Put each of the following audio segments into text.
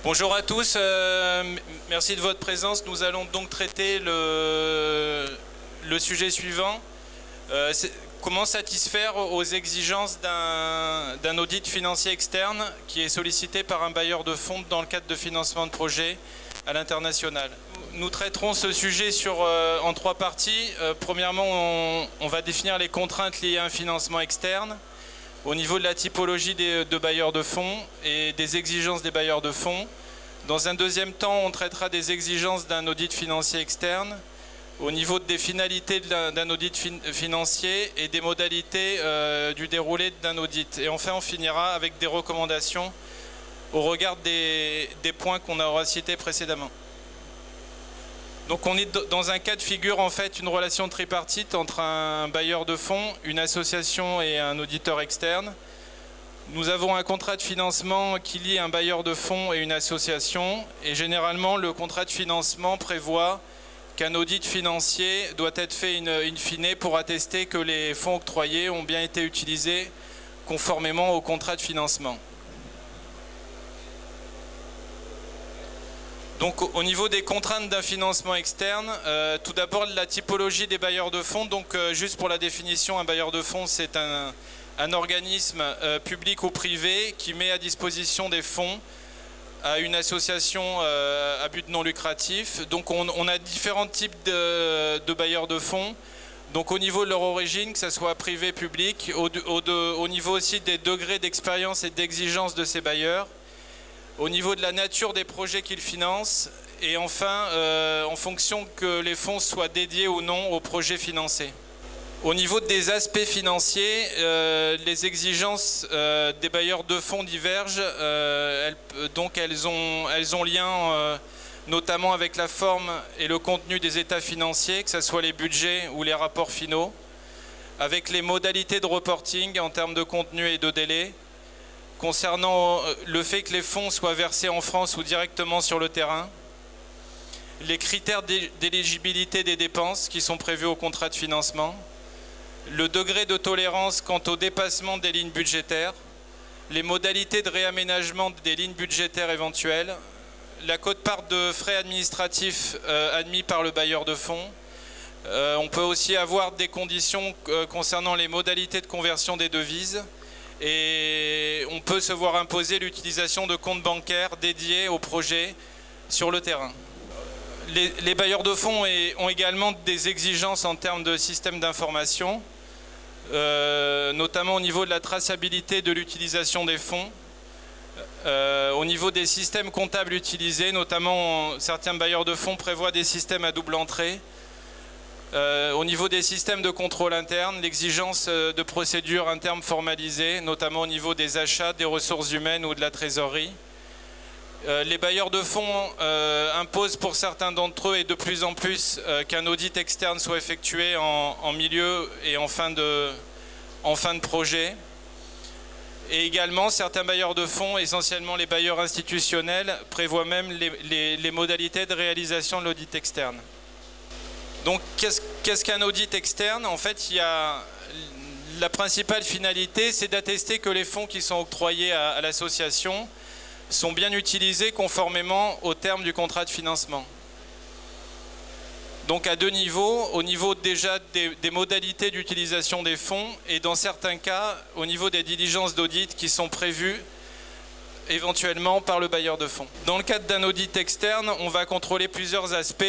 Bonjour à tous, merci de votre présence. Nous allons donc traiter le sujet suivant. Comment satisfaire aux exigences d'un audit financier externe qui est sollicité par un bailleur de fonds dans le cadre de financement de projets à l'international. Nous traiterons ce sujet en trois parties. Premièrement, on va définir les contraintes liées à un financement externe au niveau de la typologie de bailleurs de fonds et des exigences des bailleurs de fonds. Dans un deuxième temps, on traitera des exigences d'un audit financier externe au niveau des finalités d'un audit financier et des modalités du déroulé d'un audit. Et enfin, on finira avec des recommandations au regard des points qu'on aura cités précédemment. Donc on est dans un cas de figure, en fait, une relation tripartite entre un bailleur de fonds, une association et un auditeur externe. Nous avons un contrat de financement qui lie un bailleur de fonds et une association. Et généralement, le contrat de financement prévoit qu'un audit financier doit être fait in fine pour attester que les fonds octroyés ont bien été utilisés conformément au contrat de financement. Donc au niveau des contraintes d'un financement externe, tout d'abord la typologie des bailleurs de fonds. Donc juste pour la définition, un bailleur de fonds c'est un organisme public ou privé qui met à disposition des fonds à une association à but non lucratif. Donc on a différents types de bailleurs de fonds. Donc au niveau de leur origine, que ce soit privé, public, au niveau aussi des degrés d'expérience et d'exigence de ces bailleurs, au niveau de la nature des projets qu'ils financent, et enfin, en fonction que les fonds soient dédiés ou non aux projets financés. Au niveau des aspects financiers, les exigences des bailleurs de fonds divergent, donc elles ont lien notamment avec la forme et le contenu des états financiers, que ce soit les budgets ou les rapports finaux, avec les modalités de reporting en termes de contenu et de délai, concernant le fait que les fonds soient versés en France ou directement sur le terrain, les critères d'éligibilité des dépenses qui sont prévus au contrat de financement, le degré de tolérance quant au dépassement des lignes budgétaires, les modalités de réaménagement des lignes budgétaires éventuelles, la quote-part de frais administratifs admis par le bailleur de fonds. On peut aussi avoir des conditions concernant les modalités de conversion des devises. Et on peut se voir imposer l'utilisation de comptes bancaires dédiés au projet sur le terrain. Les bailleurs de fonds ont également des exigences en termes de système d'information, notamment au niveau de la traçabilité de l'utilisation des fonds, au niveau des systèmes comptables utilisés, notamment certains bailleurs de fonds prévoient des systèmes à double entrée. Au niveau des systèmes de contrôle interne, l'exigence de procédures internes formalisées, notamment au niveau des achats, des ressources humaines ou de la trésorerie. Les bailleurs de fonds imposent pour certains d'entre eux et de plus en plus qu'un audit externe soit effectué en milieu et en fin de projet. Et également, certains bailleurs de fonds, essentiellement les bailleurs institutionnels, prévoient même les modalités de réalisation de l'audit externe. Donc, qu'est-ce qu'un audit externe? En fait, la principale finalité, c'est d'attester que les fonds qui sont octroyés à l'association sont bien utilisés conformément aux termes du contrat de financement. Donc, à deux niveaux, au niveau déjà des modalités d'utilisation des fonds et dans certains cas, au niveau des diligences d'audit qui sont prévues éventuellement par le bailleur de fonds. Dans le cadre d'un audit externe, on va contrôler plusieurs aspects.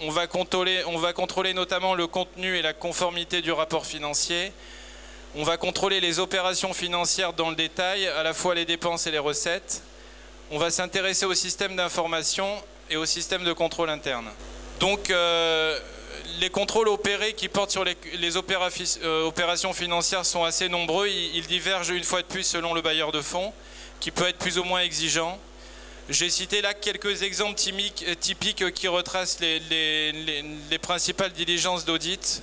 On va contrôler notamment le contenu et la conformité du rapport financier. On va contrôler les opérations financières dans le détail, à la fois les dépenses et les recettes. On va s'intéresser au système d'information et au système de contrôle interne. Donc, les contrôles opérés qui portent sur les opérations financières sont assez nombreux. Ils divergent une fois de plus selon le bailleur de fonds, qui peut être plus ou moins exigeant. J'ai cité là quelques exemples typiques qui retracent les principales diligences d'audit.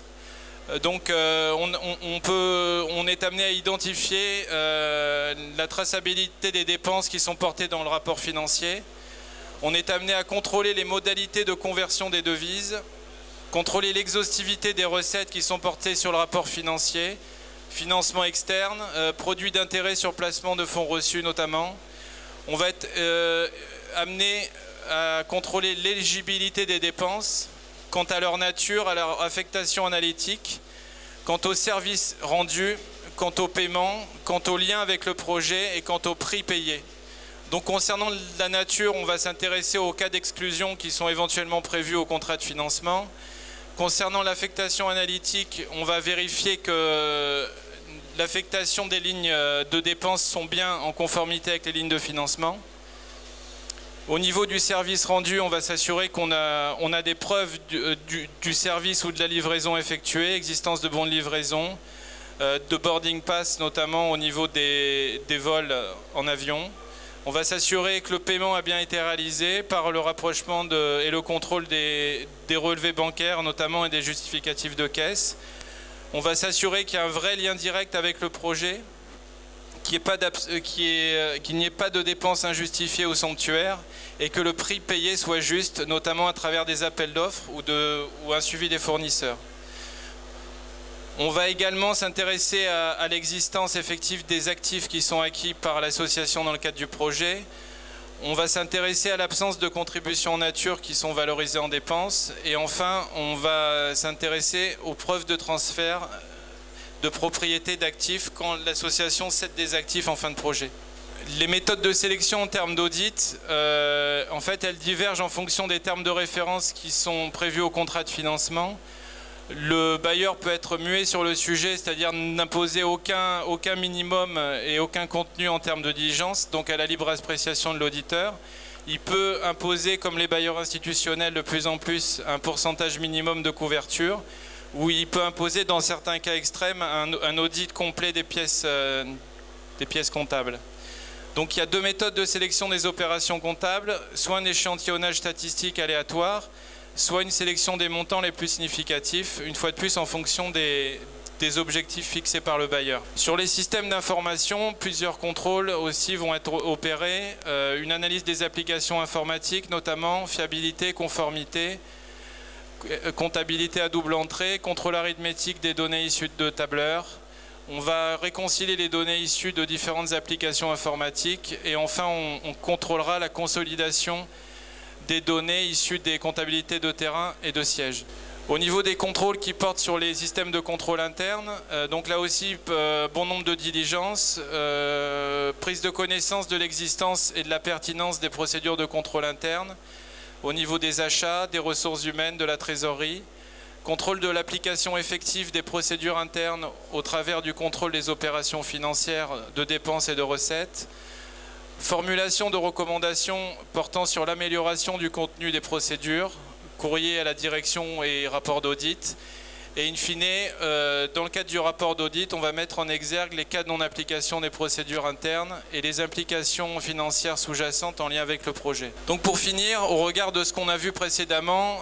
Donc on est amené à identifier la traçabilité des dépenses qui sont portées dans le rapport financier. On est amené à contrôler les modalités de conversion des devises, contrôler l'exhaustivité des recettes qui sont portées sur le rapport financier, financement externe, produits d'intérêt sur placement de fonds reçus notamment. On va être amené à contrôler l'éligibilité des dépenses quant à leur nature, à leur affectation analytique, quant aux services rendus, quant au paiement, quant au lien avec le projet et quant au prix payé. Donc concernant la nature, on va s'intéresser aux cas d'exclusion qui sont éventuellement prévus au contrat de financement. Concernant l'affectation analytique, on va vérifier que l'affectation des lignes de dépenses sont bien en conformité avec les lignes de financement. Au niveau du service rendu, on va s'assurer qu'on a des preuves du service ou de la livraison effectuée, existence de bons de livraison, de boarding pass notamment au niveau des vols en avion. On va s'assurer que le paiement a bien été réalisé par le rapprochement et le contrôle des relevés bancaires notamment et des justificatifs de caisse. On va s'assurer qu'il y a un vrai lien direct avec le projet, qu'il n'y ait pas de dépenses injustifiées ou somptuaires et que le prix payé soit juste, notamment à travers des appels d'offres ou un suivi des fournisseurs. On va également s'intéresser à l'existence effective des actifs qui sont acquis par l'association dans le cadre du projet. On va s'intéresser à l'absence de contributions en nature qui sont valorisées en dépenses. Et enfin, on va s'intéresser aux preuves de transfert de propriété d'actifs quand l'association cède des actifs en fin de projet. Les méthodes de sélection en termes d'audit, en fait, elles divergent en fonction des termes de référence qui sont prévus au contrat de financement. Le bailleur peut être muet sur le sujet, c'est-à-dire n'imposer aucun minimum et aucun contenu en termes de diligence, donc à la libre appréciation de l'auditeur. Il peut imposer, comme les bailleurs institutionnels de plus en plus, un pourcentage minimum de couverture, ou il peut imposer, dans certains cas extrêmes, un audit complet des pièces comptables. Donc il y a deux méthodes de sélection des opérations comptables, soit un échantillonnage statistique aléatoire, soit une sélection des montants les plus significatifs, une fois de plus en fonction des objectifs fixés par le bailleur. Sur les systèmes d'information, plusieurs contrôles aussi vont être opérés. Une analyse des applications informatiques, notamment fiabilité, conformité, comptabilité à double entrée, contrôle arithmétique des données issues de tableurs. On va réconcilier les données issues de différentes applications informatiques et enfin on contrôlera la consolidation des données issues des comptabilités de terrain et de siège. Au niveau des contrôles qui portent sur les systèmes de contrôle interne, donc là aussi bon nombre de diligences, prise de connaissance de l'existence et de la pertinence des procédures de contrôle interne, au niveau des achats, des ressources humaines, de la trésorerie, contrôle de l'application effective des procédures internes au travers du contrôle des opérations financières de dépenses et de recettes, formulation de recommandations portant sur l'amélioration du contenu des procédures, courrier à la direction et rapport d'audit. Et in fine, dans le cadre du rapport d'audit, on va mettre en exergue les cas de non-application des procédures internes et les implications financières sous-jacentes en lien avec le projet. Donc pour finir, au regard de ce qu'on a vu précédemment,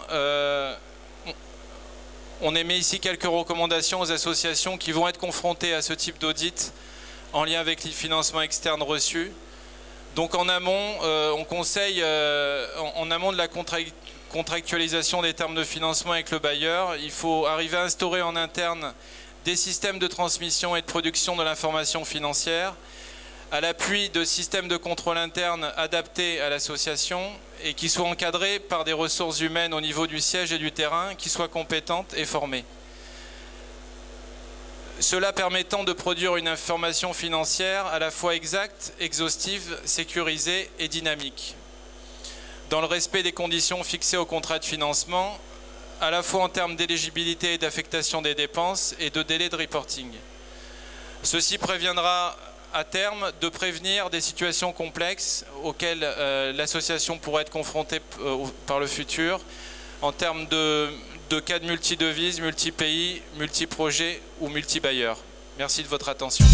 on émet ici quelques recommandations aux associations qui vont être confrontées à ce type d'audit en lien avec les financements externes reçus. Donc en amont, on conseille, en amont de la contractualisation des termes de financement avec le bailleur, il faut arriver à instaurer en interne des systèmes de transmission et de production de l'information financière, à l'appui de systèmes de contrôle interne adaptés à l'association et qui soient encadrés par des ressources humaines au niveau du siège et du terrain, qui soient compétentes et formées. Cela permettant de produire une information financière à la fois exacte, exhaustive, sécurisée et dynamique, dans le respect des conditions fixées au contrat de financement, à la fois en termes d'éligibilité et d'affectation des dépenses et de délai de reporting. Ceci préviendra à terme de prévenir des situations complexes auxquelles l'association pourrait être confrontée par le futur, en termes de cas de multidevises, multi-pays, multi-projets ou multi-bailleurs. Merci de votre attention.